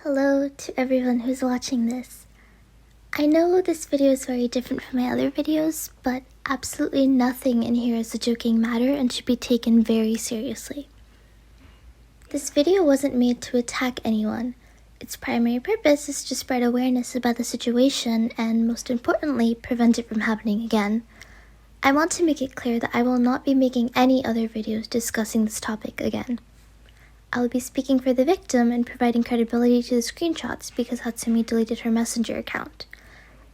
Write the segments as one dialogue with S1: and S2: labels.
S1: Hello to everyone who's watching this. I know this video is very different from my other videos, but absolutely nothing in here is a joking matter and should be taken very seriously. This video wasn't made to attack anyone. Its primary purpose is to spread awareness about the situation and, most importantly, prevent it from happening again. I want to make it clear that I will not be making any other videos discussing this topic again. I will be speaking for the victim and providing credibility to the screenshots because Hatsumi deleted her messenger account.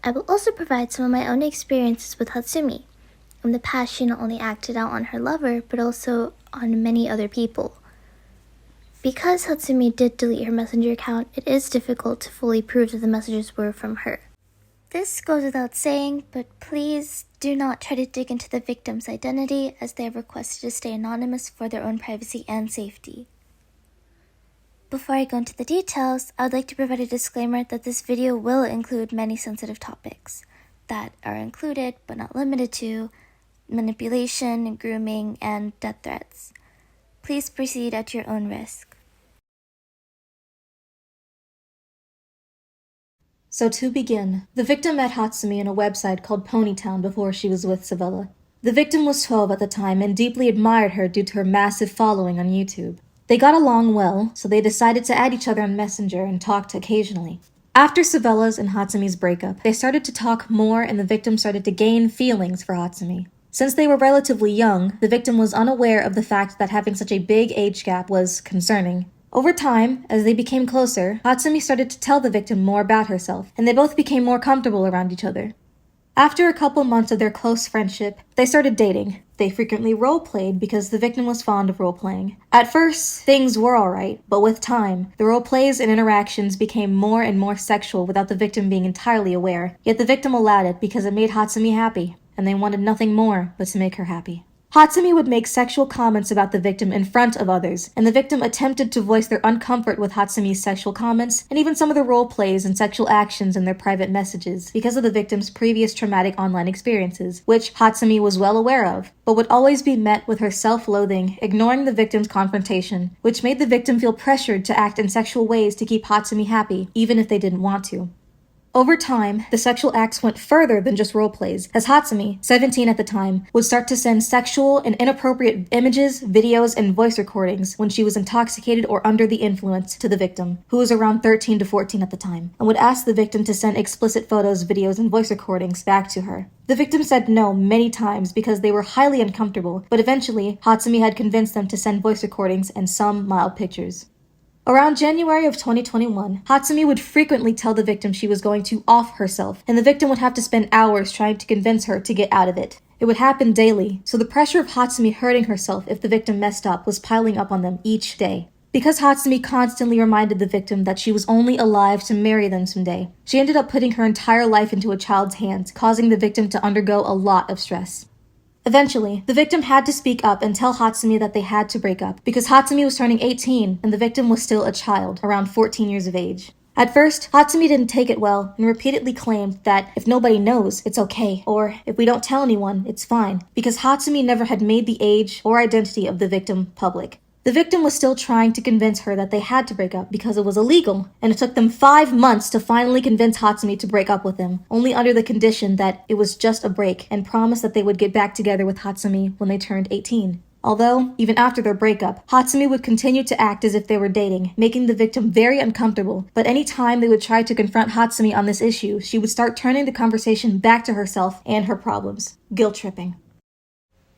S1: I will also provide some of my own experiences with Hatsumi. In the past, she not only acted out on her lover, but also on many other people. Because Hatsumi did delete her messenger account, it is difficult to fully prove that the messages were from her. This goes without saying, but please do not try to dig into the victim's identity as they have requested to stay anonymous for their own privacy and safety. Before I go into the details, I would like to provide a disclaimer that this video will include many sensitive topics that are included, but not limited to, manipulation, grooming, and death threats. Please proceed at your own risk.
S2: So to begin, the victim met Hatsumi in a website called Ponytown before she was with Savella. The victim was 12 at the time and deeply admired her due to her massive following on YouTube. They got along well, so they decided to add each other on Messenger and talked occasionally. After Savella's and Hatsumi's breakup, they started to talk more and the victim started to gain feelings for Hatsumi. Since they were relatively young, the victim was unaware of the fact that having such a big age gap was concerning. Over time, as they became closer, Hatsumi started to tell the victim more about herself, and they both became more comfortable around each other. After a couple months of their close friendship, they started dating. They frequently role-played because the victim was fond of role-playing. At first, things were alright, but with time, the role-plays and interactions became more and more sexual without the victim being entirely aware. Yet the victim allowed it because it made Hatsumi happy, and they wanted nothing more but to make her happy. Hatsumi would make sexual comments about the victim in front of others, and the victim attempted to voice their uncomfort with Hatsumi's sexual comments, and even some of the role plays and sexual actions in their private messages, because of the victim's previous traumatic online experiences, which Hatsumi was well aware of, but would always be met with her self-loathing, ignoring the victim's confrontation, which made the victim feel pressured to act in sexual ways to keep Hatsumi happy, even if they didn't want to. Over time, the sexual acts went further than just roleplays, as Hatsumi, 17 at the time, would start to send sexual and inappropriate images, videos, and voice recordings when she was intoxicated or under the influence to the victim, who was around 13 to 14 at the time, and would ask the victim to send explicit photos, videos, and voice recordings back to her. The victim said no many times because they were highly uncomfortable, but eventually, Hatsumi had convinced them to send voice recordings and some mild pictures. Around January of 2021, Hatsumi would frequently tell the victim she was going to off herself, and the victim would have to spend hours trying to convince her to get out of it. It would happen daily, so the pressure of Hatsumi hurting herself if the victim messed up was piling up on them each day. Because Hatsumi constantly reminded the victim that she was only alive to marry them someday, she ended up putting her entire life into a child's hands, causing the victim to undergo a lot of stress. Eventually, the victim had to speak up and tell Hatsumi that they had to break up because Hatsumi was turning 18 and the victim was still a child, around 14 years of age. At first, Hatsumi didn't take it well and repeatedly claimed that if nobody knows, it's okay, or if we don't tell anyone, it's fine, because Hatsumi never had made the age or identity of the victim public. The victim was still trying to convince her that they had to break up because it was illegal, and it took them 5 months to finally convince Hatsumi to break up with him, only under the condition that it was just a break, and promised that they would get back together with Hatsumi when they turned 18. Although, even after their breakup, Hatsumi would continue to act as if they were dating, making the victim very uncomfortable, but any time they would try to confront Hatsumi on this issue, she would start turning the conversation back to herself and her problems. Guilt-tripping.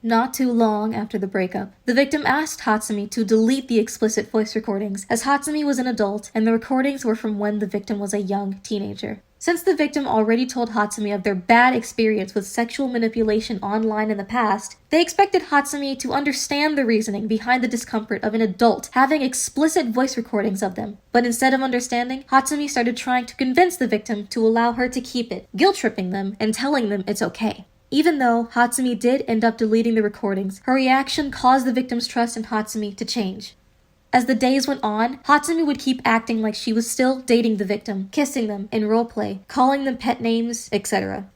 S2: Not too long after the breakup, the victim asked Hatsumi to delete the explicit voice recordings, as Hatsumi was an adult and the recordings were from when the victim was a young teenager. Since the victim already told Hatsumi of their bad experience with sexual manipulation online in the past, they expected Hatsumi to understand the reasoning behind the discomfort of an adult having explicit voice recordings of them. But instead of understanding, Hatsumi started trying to convince the victim to allow her to keep it, guilt-tripping them and telling them it's okay. Even though Hatsumi did end up deleting the recordings, her reaction caused the victim's trust in Hatsumi to change. As the days went on, Hatsumi would keep acting like she was still dating the victim, kissing them in roleplay, calling them pet names, etc.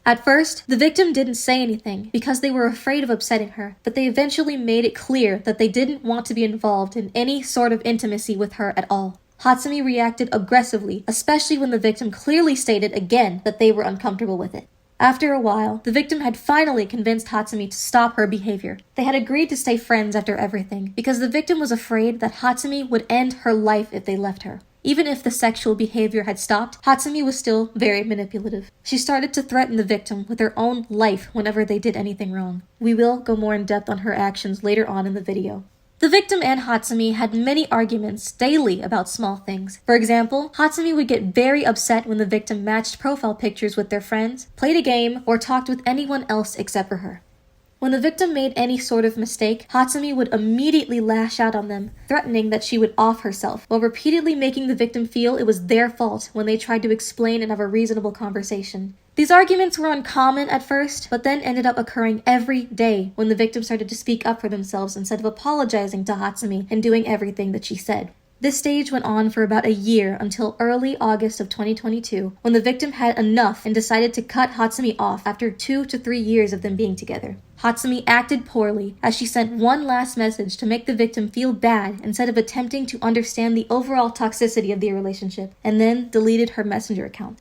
S2: At first, the victim didn't say anything because they were afraid of upsetting her, but they eventually made it clear that they didn't want to be involved in any sort of intimacy with her at all. Hatsumi reacted aggressively, especially when the victim clearly stated again that they were uncomfortable with it. After a while, the victim had finally convinced Hatsumi to stop her behavior. They had agreed to stay friends after everything, because the victim was afraid that Hatsumi would end her life if they left her. Even if the sexual behavior had stopped, Hatsumi was still very manipulative. She started to threaten the victim with her own life whenever they did anything wrong. We will go more in depth on her actions later on in the video. The victim and Hatsumi had many arguments daily about small things. For example, Hatsumi would get very upset when the victim matched profile pictures with their friends, played a game, or talked with anyone else except for her. When the victim made any sort of mistake, Hatsumi would immediately lash out on them, threatening that she would off herself, while repeatedly making the victim feel it was their fault when they tried to explain and have a reasonable conversation. These arguments were uncommon at first, but then ended up occurring every day when the victim started to speak up for themselves instead of apologizing to Hatsumi and doing everything that she said. This stage went on for about a year until early August of 2022, when the victim had enough and decided to cut Hatsumi off after 2 to 3 years of them being together. Hatsumi acted poorly as she sent one last message to make the victim feel bad instead of attempting to understand the overall toxicity of their relationship, and then deleted her messenger account.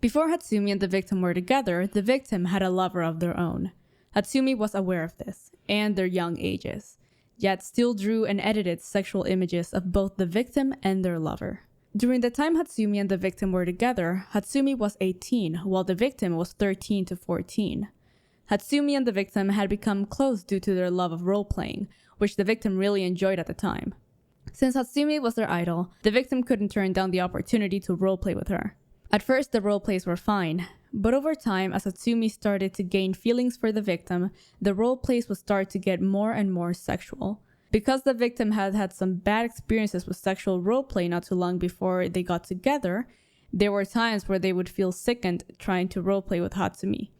S3: Before Hatsumi and the victim were together, the victim had a lover of their own. Hatsumi was aware of this, and their young ages, yet still drew and edited sexual images of both the victim and their lover. During the time Hatsumi and the victim were together, Hatsumi was 18, while the victim was 13 to 14. Hatsumi and the victim had become close due to their love of role-playing, which the victim really enjoyed at the time. Since Hatsumi was their idol, the victim couldn't turn down the opportunity to roleplay with her. At first, the roleplays were fine, but over time, as Hatsumi started to gain feelings for the victim, the roleplays would start to get more and more sexual. Because the victim had had some bad experiences with sexual roleplay not too long before they got together, there were times where they would feel sickened trying to roleplay with Hatsumi.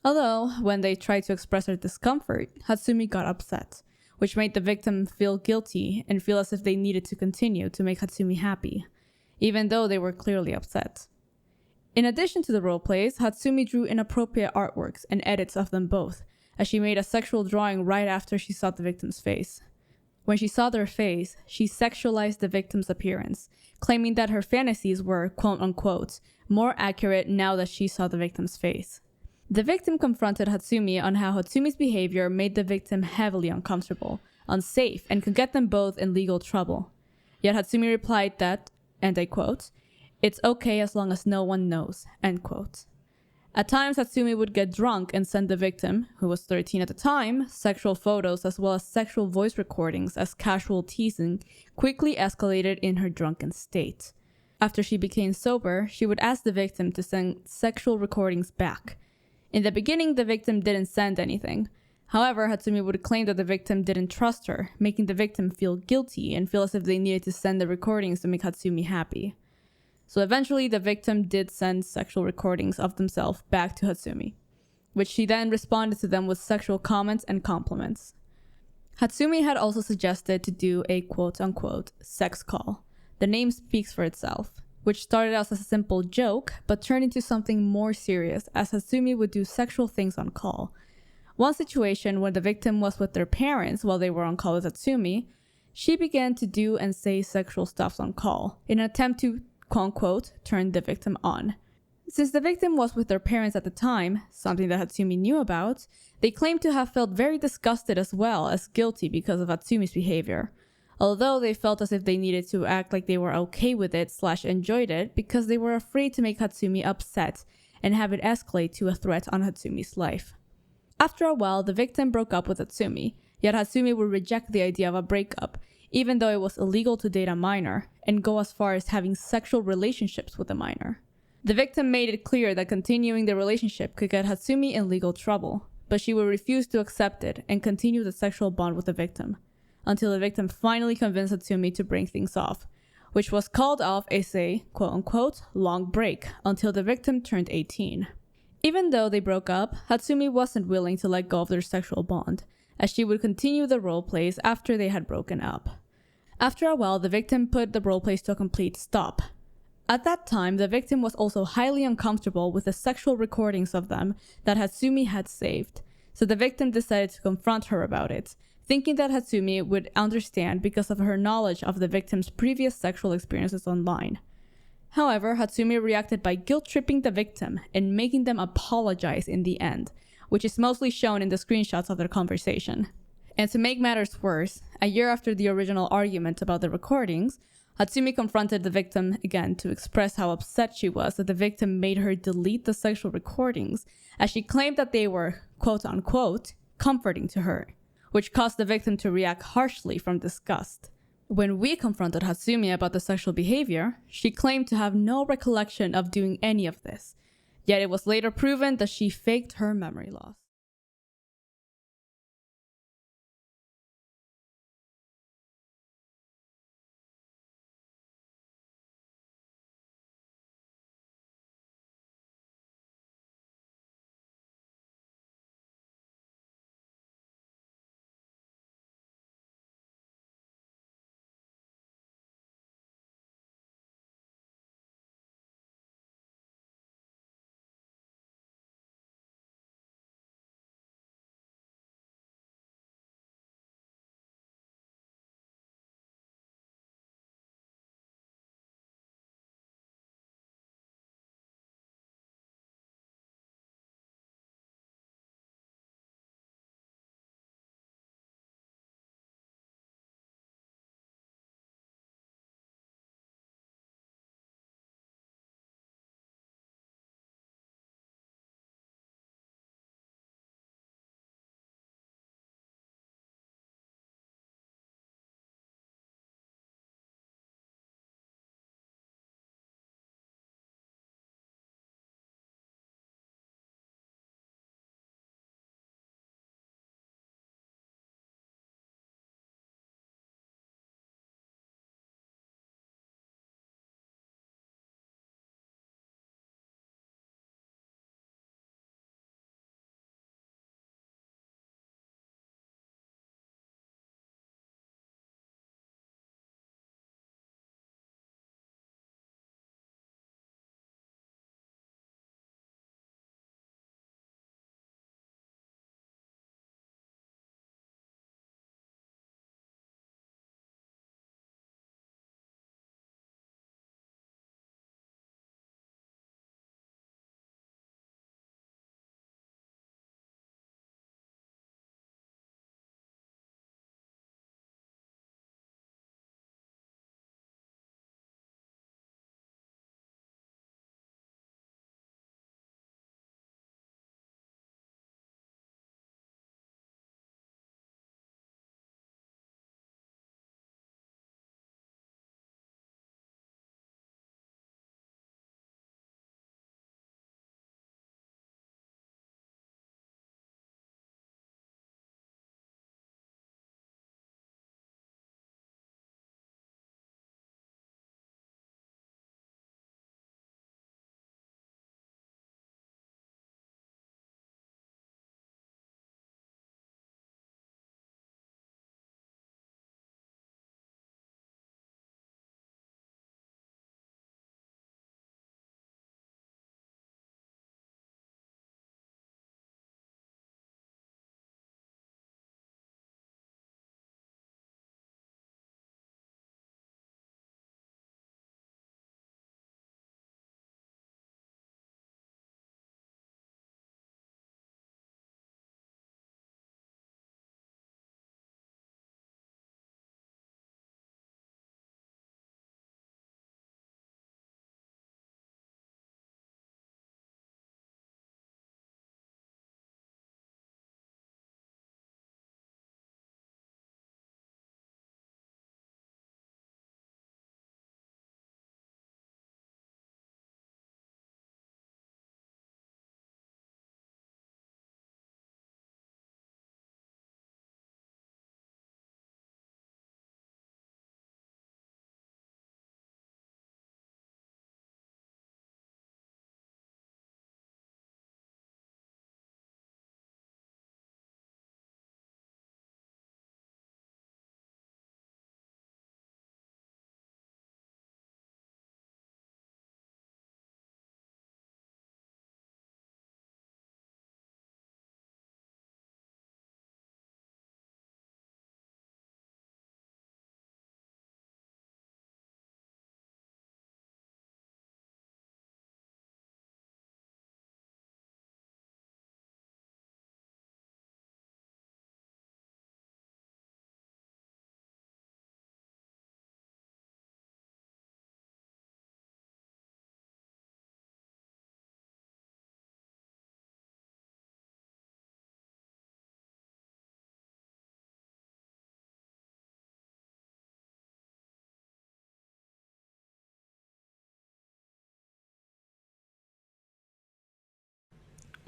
S3: Although, when they tried to express their discomfort, Hatsumi got upset, which made the victim feel guilty and feel as if they needed to continue to make Hatsumi happy, even though they were clearly upset. In addition to the roleplays, Hatsumi drew inappropriate artworks and edits of them both, as she made a sexual drawing right after she saw the victim's face. When she saw their face, she sexualized the victim's appearance, claiming that her fantasies were, quote-unquote, more accurate now that she saw the victim's face. The victim confronted Hatsumi on how Hatsumi's behavior made the victim heavily uncomfortable, unsafe, and could get them both in legal trouble. Yet Hatsumi replied that, and I quote, "It's okay as long as no one knows," end quote. At times, Hatsumi would get drunk and send the victim, who was 13 at the time, sexual photos as well as sexual voice recordings as casual teasing quickly escalated in her drunken state. After she became sober, she would ask the victim to send sexual recordings back. In the beginning, the victim didn't send anything. However, Hatsumi would claim that the victim didn't trust her, making the victim feel guilty and feel as if they needed to send the recordings to make Hatsumi happy. So eventually, the victim did send sexual recordings of themselves back to Hatsumi, which she then responded to them with sexual comments and compliments. Hatsumi had also suggested to do a quote-unquote sex call. The name speaks for itself, which started out as a simple joke, but turned into something more serious as Hatsumi would do sexual things on call. One situation when the victim was with their parents while they were on call with Hatsumi, she began to do and say sexual stuff on call in an attempt to quote-unquote, turn the victim on. Since the victim was with their parents at the time, something that Hatsumi knew about, they claimed to have felt very disgusted as well as guilty because of Hatsumi's behavior, although they felt as if they needed to act like they were okay with it / enjoyed it because they were afraid to make Hatsumi upset and have it escalate to a threat on Hatsumi's life. After a while, the victim broke up with Hatsumi, yet Hatsumi would reject the idea of a breakup, even though it was illegal to date a minor, and go as far as having sexual relationships with a minor. The victim made it clear that continuing the relationship could get Hatsumi in legal trouble, but she would refuse to accept it and continue the sexual bond with the victim, until the victim finally convinced Hatsumi to break things off, which was called off as a quote-unquote long break until the victim turned 18. Even though they broke up, Hatsumi wasn't willing to let go of their sexual bond, as she would continue the roleplays after they had broken up. After a while, the victim put the roleplays to a complete stop. At that time, the victim was also highly uncomfortable with the sexual recordings of them that Hatsumi had saved, so the victim decided to confront her about it, thinking that Hatsumi would understand because of her knowledge of the victim's previous sexual experiences online. However, Hatsumi reacted by guilt-tripping the victim and making them apologize in the end, which is mostly shown in the screenshots of their conversation. And to make matters worse, a year after the original argument about the recordings, Hatsumi confronted the victim again to express how upset she was that the victim made her delete the sexual recordings, as she claimed that they were, quote-unquote, comforting to her, which caused the victim to react harshly from disgust. When we confronted Hatsumi about the sexual behavior, she claimed to have no recollection of doing any of this, yet it was later proven that she faked her memory loss.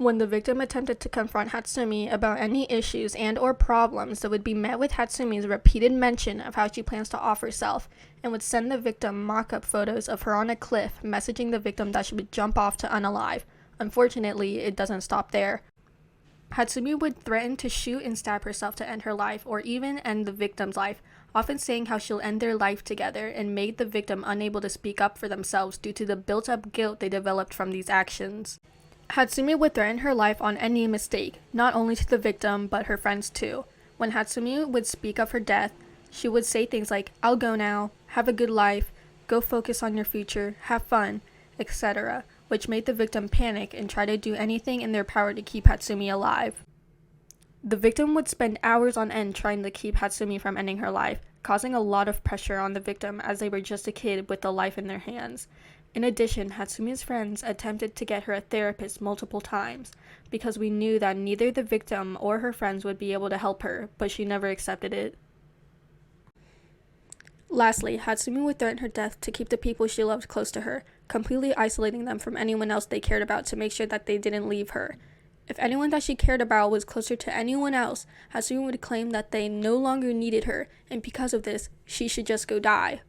S4: When the victim attempted to confront Hatsumi about any issues and or problems, they would be met with Hatsumi's repeated mention of how she plans to off herself, and would send the victim mock-up photos of her on a cliff, messaging the victim that she would jump off to unalive. Unfortunately, it doesn't stop there. Hatsumi would threaten to shoot and stab herself to end her life, or even end the victim's life, often saying how she'll end their life together, and made the victim unable to speak up for themselves due to the built-up guilt they developed from these actions. Hatsumi would threaten her life on any mistake, not only to the victim, but her friends too. When Hatsumi would speak of her death, she would say things like, "I'll go now, have a good life, go focus on your future, have fun," etc., which made the victim panic and try to do anything in their power to keep Hatsumi alive. The victim would spend hours on end trying to keep Hatsumi from ending her life, causing a lot of pressure on the victim as they were just a kid with a life in their hands. In addition, Hatsumi's friends attempted to get her a therapist multiple times, because we knew that neither the victim or her friends would be able to help her, but she never accepted it. Lastly, Hatsumi would threaten her death to keep the people she loved close to her, completely isolating them from anyone else they cared about to make sure that they didn't leave her. If anyone that she cared about was closer to anyone else, Hatsumi would claim that they no longer needed her, and because of this, she should just go die.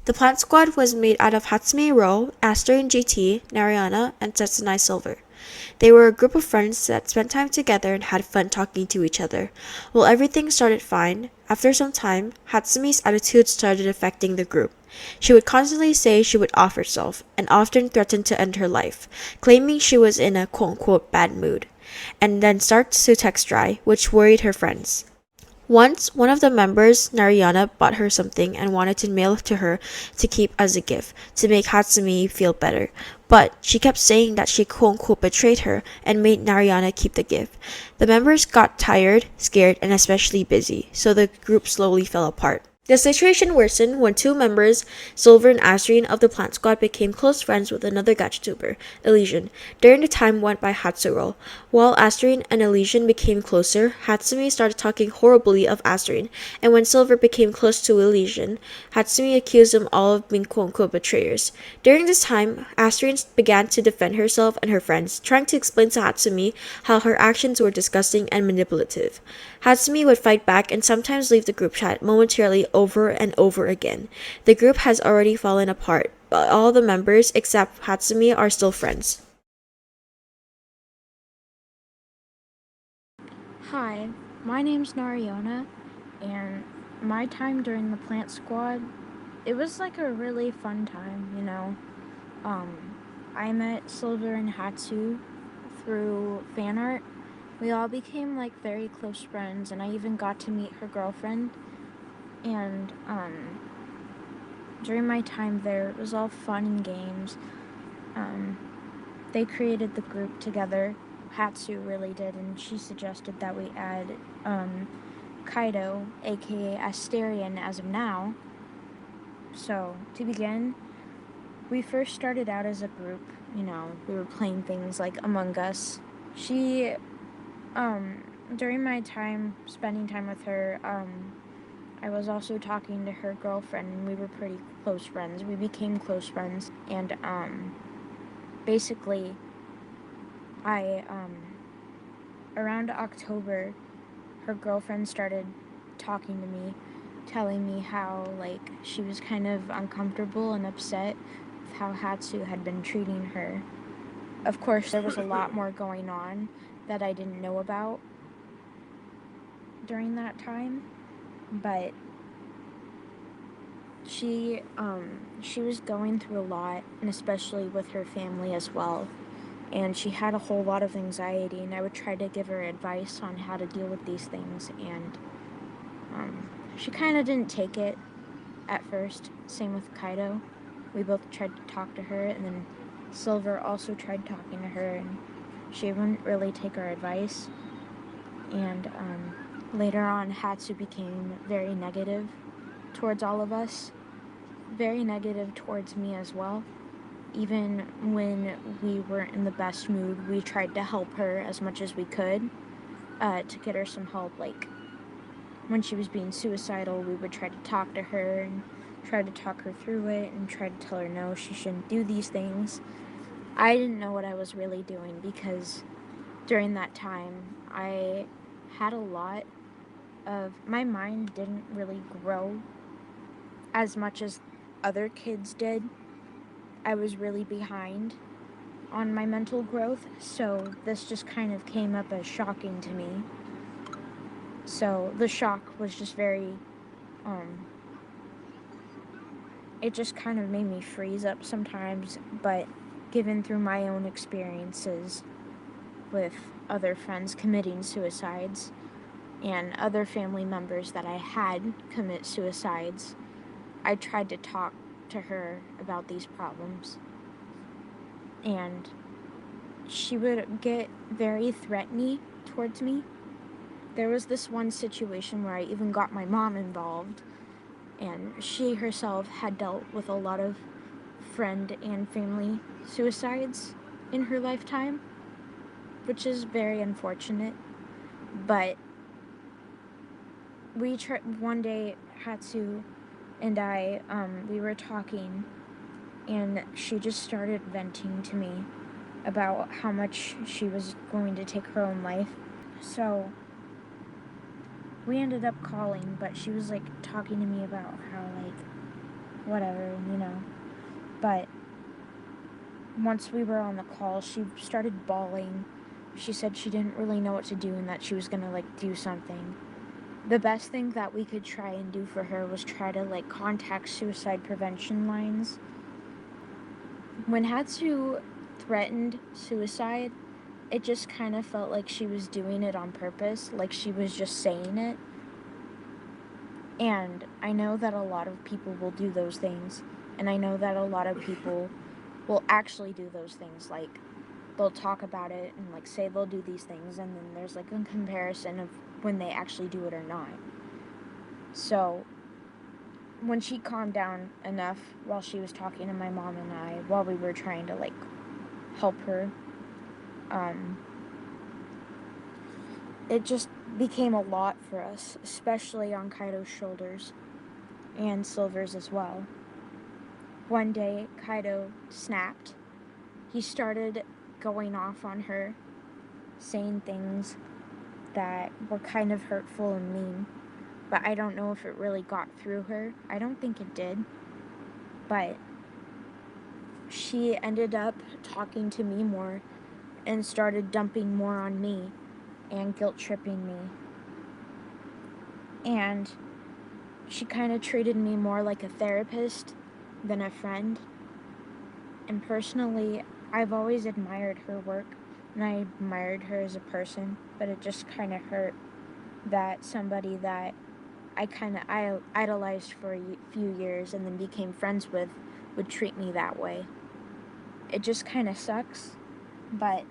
S5: The plant squad was made out of Hatsumi Ro, Aster GT, Narayana, and Setsunai Silver. They were a group of friends that spent time together and had fun talking to each other. While everything started fine, after some time, Hatsumi's attitude started affecting the group. She would constantly say she would off herself, and often threatened to end her life, claiming she was in a quote-unquote bad mood, and then starts to text dry, which worried her friends. Once, one of the members, Narayana, bought her something and wanted to mail it to her to keep as a gift, to make Hatsumi feel better. But she kept saying that she quote-unquote betrayed her and made Narayana keep the gift. The members got tired, scared, and especially busy, so the group slowly fell apart. The situation worsened when two members, Silver and Asreen of the plant squad, became close friends with another gacha Elysian, during the time went by Hatsuro. While Asreen and Elysian became closer, Hatsumi started talking horribly of Asreen, and when Silver became close to Elysian, Hatsumi accused them all of being quote-unquote betrayers. During this time, Asreen began to defend herself and her friends, trying to explain to Hatsumi how her actions were disgusting and manipulative. Hatsumi would fight back and sometimes leave the group chat momentarily over and over again. The group has already fallen apart, but all the members except Hatsumi are still friends.
S6: Hi, my name's Nariona, and my time during the plant squad, it was like a really fun time, you know. I met Silver and Hatsu through fan art. We all became like very close friends, and I even got to meet her girlfriend. And during my time there, it was all fun and games. They created the group together. Hatsu really did, and she suggested that we add Kaido, aka Asterion, as of now. So, to begin, we first started out as a group, you know, we were playing things like Among Us. She, during my time spending time with her, I was also talking to her girlfriend, and we were pretty close friends. We became close friends, and, basically, around October, her girlfriend started talking to me, telling me how, like, she was kind of uncomfortable and upset with how Hatsu had been treating her. Of course, there was a lot more going on that I didn't know about during that time, but she was going through a lot, and especially with her family as well. And she had a whole lot of anxiety, and I would try to give her advice on how to deal with these things, and she kind of didn't take it at first. Same with Kaido. We both tried to talk to her, and then Silver also tried talking to her, and she wouldn't really take our advice. And later on, Hatsu became very negative towards all of us, very negative towards me as well. Even when we weren't in the best mood, we tried to help her as much as we could to get her some help. Like, when she was being suicidal, we would try to talk to her and try to talk her through it and try to tell her no, she shouldn't do these things. I didn't know what I was really doing, because during that time, I had a lot of, my mind didn't really grow as much as other kids did. I was really behind on my mental growth, so this just kind of came up as shocking to me. So the shock was just very, it just kind of made me freeze up sometimes, but given through my own experiences with other friends committing suicides and other family members that I had commit suicides, I tried to talk to her about these problems. And she would get very threatening towards me. There was this one situation where I even got my mom involved, and she herself had dealt with a lot of friend and family suicides in her lifetime, which is very unfortunate. But one day, Hatsu and I, we were talking, and she just started venting to me about how much she was going to take her own life. So we ended up calling, but she was like talking to me about how, like, whatever, you know. But once we were on the call, she started bawling. She said she didn't really know what to do and that she was gonna, like, do something. The best thing that we could try and do for her was try to, like, contact suicide prevention lines. When Hatsu threatened suicide, it just kind of felt like she was doing it on purpose, like she was just saying it. And I know that a lot of people will do those things, and I know that a lot of people will actually do those things, like they'll talk about it and like say they'll do these things, and then there's like a comparison of when they actually do it or not. So when she calmed down enough while she was talking to my mom and I, while we were trying to like help her, it just became a lot for us, especially on Kaido's shoulders and Silver's as well. One day, Kaido snapped. He started going off on her, saying things that were kind of hurtful and mean, but I don't know if it really got through her. I don't think it did, but she ended up talking to me more and started dumping more on me and guilt-tripping me. And she kind of treated me more like a therapist than a friend. And personally, I've always admired her work, and I admired her as a person, but it just kind of hurt that somebody that I kind of idolized for a few years and then became friends with would treat me that way. It just kind of sucks, but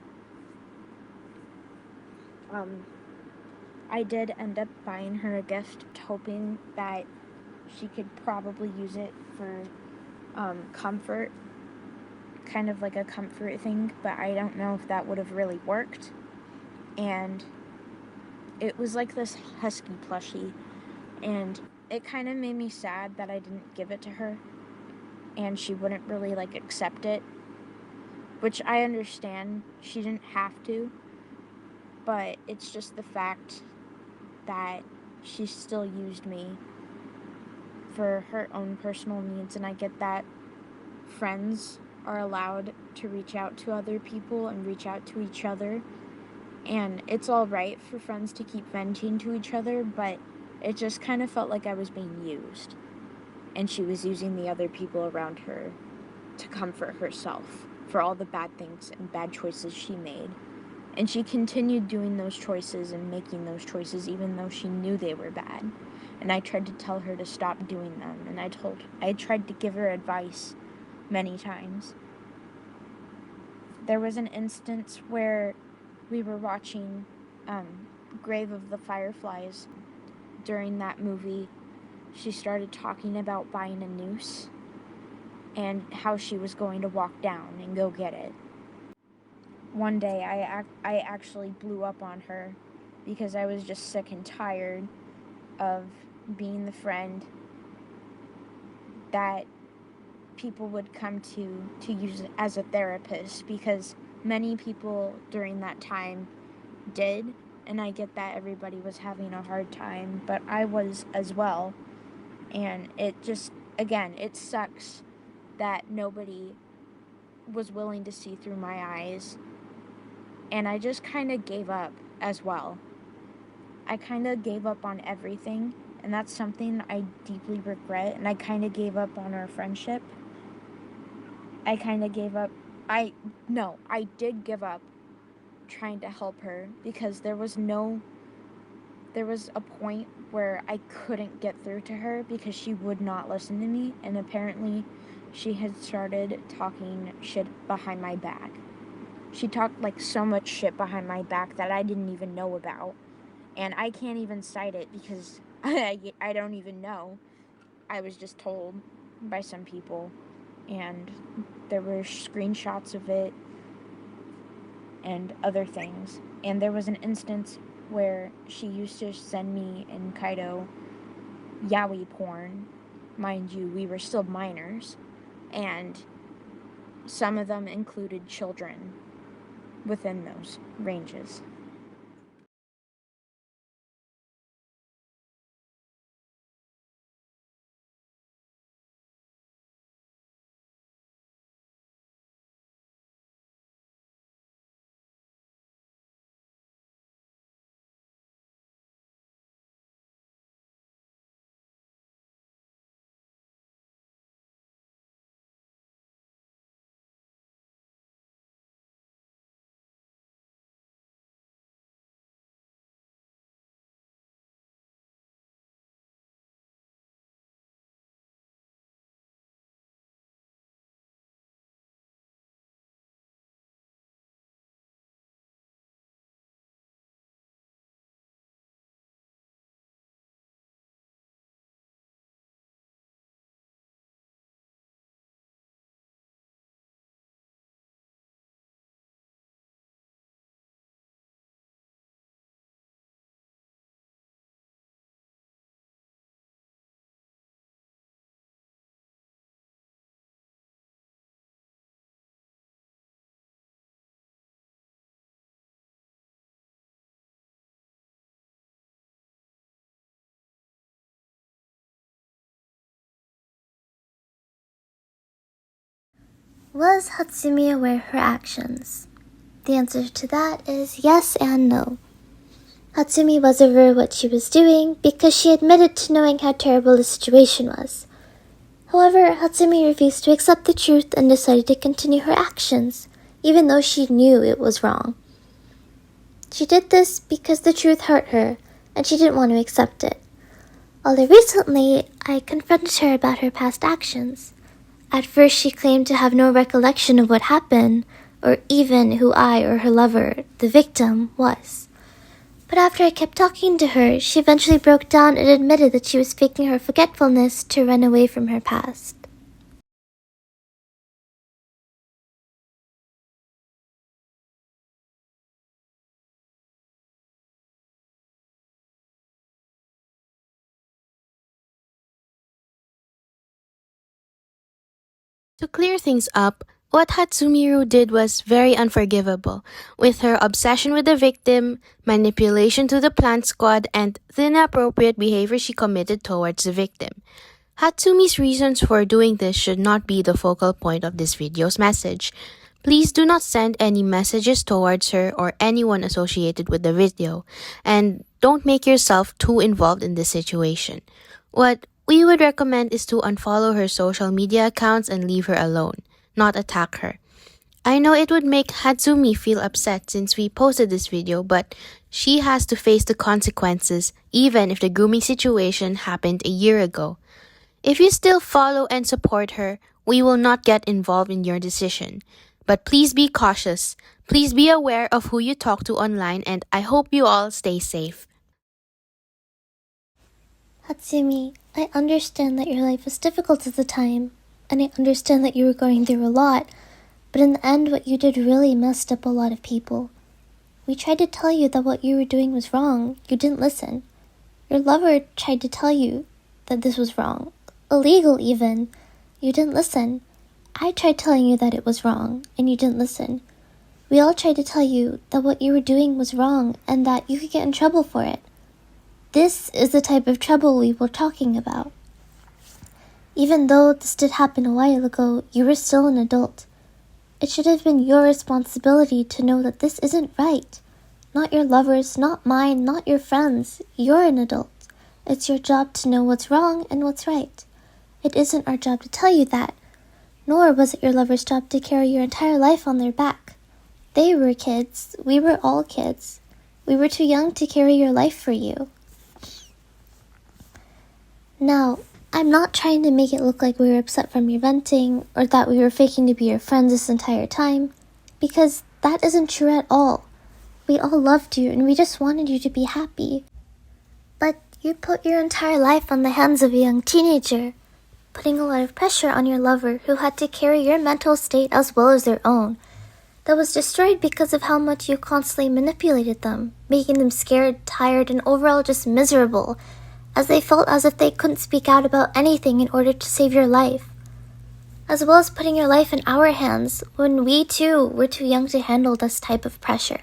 S6: I did end up buying her a gift, hoping that she could probably use it for comfort, kind of like a comfort thing, but I don't know if that would have really worked. And it was like this husky plushie, and it kind of made me sad that I didn't give it to her and she wouldn't really like accept it, which I understand. She didn't have to, but it's just the fact that she still used me for her own personal needs, and I get that friends are allowed to reach out to other people and reach out to each other, and it's all right for friends to keep venting to each other, but it just kind of felt like I was being used, and she was using the other people around her to comfort herself for all the bad things and bad choices she made. And she continued doing those choices and making those choices even though she knew they were bad. And I tried to tell her to stop doing them, and I tried to give her advice many times. There was an instance where we were watching Grave of the Fireflies. During that movie, she started talking about buying a noose and how she was going to walk down and go get it. One day, I actually blew up on her because I was just sick and tired of being the friend that people would come to use as a therapist, because many people during that time did, and I get that everybody was having a hard time, but I was as well. And it just, again, it sucks that nobody was willing to see through my eyes, and I just kind of gave up as well. I kind of gave up on everything, and that's something I deeply regret, and I kind of gave up on our friendship. I kind of gave up. I did give up trying to help her, because there was a point where I couldn't get through to her because she would not listen to me, and apparently she had started talking shit behind my back. She talked like so much shit behind my back that I didn't even know about, and I can't even cite it because I don't even know. I was just told by some people, and there were screenshots of it and other things. And there was an instance where she used to send me and Kaido yaoi porn. Mind you, we were still minors, and some of them included children within those ranges.
S1: Was Hatsumi aware of her actions? The answer to that is yes and no. Hatsumi was aware of what she was doing because she admitted to knowing how terrible the situation was. However, Hatsumi refused to accept the truth and decided to continue her actions, even though she knew it was wrong. She did this because the truth hurt her, and she didn't want to accept it. Although recently, I confronted her about her past actions. At first, she claimed to have no recollection of what happened, or even who I or her lover, the victim, was. But after I kept talking to her, she eventually broke down and admitted that she was faking her forgetfulness to run away from her past.
S7: To clear things up, what Hatsumi did was very unforgivable, with her obsession with the victim, manipulation to the plant squad, and the inappropriate behavior she committed towards the victim. Hatsumi's reasons for doing this should not be the focal point of this video's message. Please do not send any messages towards her or anyone associated with the video, and don't make yourself too involved in this situation. What we would recommend is to unfollow her social media accounts and leave her alone, not attack her. I know it would make Hatsumi feel upset since we posted this video, but she has to face the consequences even if the grooming situation happened a year ago. If you still follow and support her, we will not get involved in your decision. But please be cautious. Please be aware of who you talk to online, and I hope you all stay safe.
S1: Hatsumi, I understand that your life was difficult at the time, and I understand that you were going through a lot, but in the end what you did really messed up a lot of people. We tried to tell you that what you were doing was wrong. You didn't listen. Your lover tried to tell you that this was wrong. Illegal even. You didn't listen. I tried telling you that it was wrong, and you didn't listen. We all tried to tell you that what you were doing was wrong and that you could get in trouble for it. This is the type of trouble we were talking about. Even though this did happen a while ago, you were still an adult. It should have been your responsibility to know that this isn't right. Not your lover's, not mine, not your friends. You're an adult. It's your job to know what's wrong and what's right. It isn't our job to tell you that, nor was it your lover's job to carry your entire life on their back. They were kids. We were all kids. We were too young to carry your life for you. Now, I'm not trying to make it look like we were upset from your venting or that we were faking to be your friends this entire time, because that isn't true at all. We all loved you and we just wanted you to be happy. But you put your entire life on the hands of a young teenager, putting a lot of pressure on your lover who had to carry your mental state as well as their own. That was destroyed because of how much you constantly manipulated them, making them scared, tired, and overall just miserable, as they felt as if they couldn't speak out about anything in order to save your life. As well as putting your life in our hands when we too were too young to handle this type of pressure.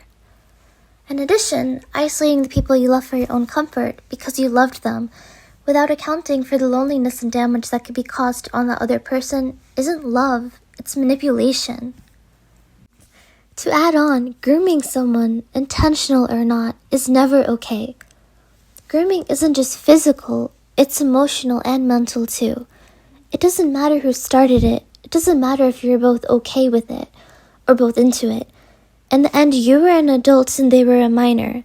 S1: In addition, isolating the people you love for your own comfort because you loved them, without accounting for the loneliness and damage that could be caused on that other person, isn't love, it's manipulation. To add on, grooming someone, intentional or not, is never okay. Grooming isn't just physical, it's emotional and mental too. It doesn't matter who started it. It doesn't matter if you're both okay with it or both into it. In the end, you were an adult and they were a minor,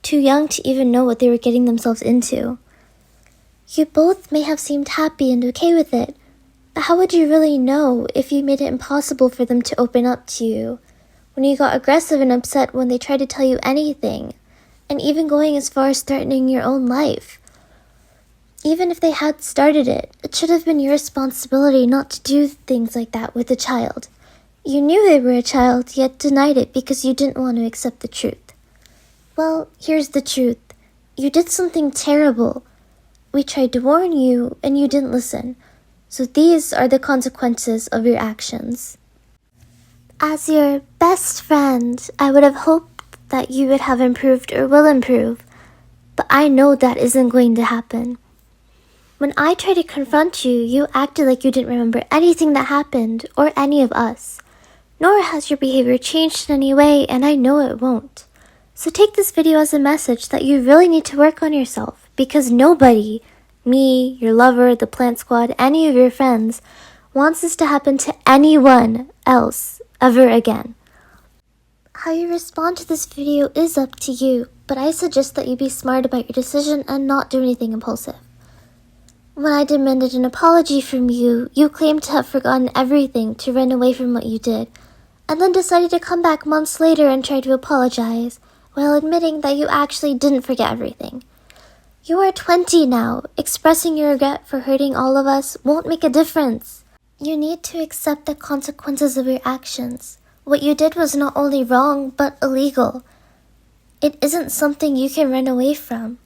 S1: too young to even know what they were getting themselves into. You both may have seemed happy and okay with it, but how would you really know if you made it impossible for them to open up to you? When you got aggressive and upset when they tried to tell you anything, and even going as far as threatening your own life. Even if they had started it, it should have been your responsibility not to do things like that with a child. You knew they were a child, yet denied it because you didn't want to accept the truth. Well, here's the truth. You did something terrible. We tried to warn you, and you didn't listen. So these are the consequences of your actions. As your best friend, I would have hoped that you would have improved or will improve, but I know that isn't going to happen. When I tried to confront you, you acted like you didn't remember anything that happened, or any of us. Nor has your behavior changed in any way, and I know it won't. So take this video as a message that you really need to work on yourself, because nobody, me, your lover, the plant squad, any of your friends, wants this to happen to anyone else ever again. How you respond to this video is up to you, but I suggest that you be smart about your decision and not do anything impulsive. When I demanded an apology from you, you claimed to have forgotten everything to run away from what you did, and then decided to come back months later and try to apologize, while admitting that you actually didn't forget everything. You are 20 now. Expressing your regret for hurting all of us won't make a difference. You need to accept the consequences of your actions. What you did was not only wrong, but illegal. It isn't something you can run away from.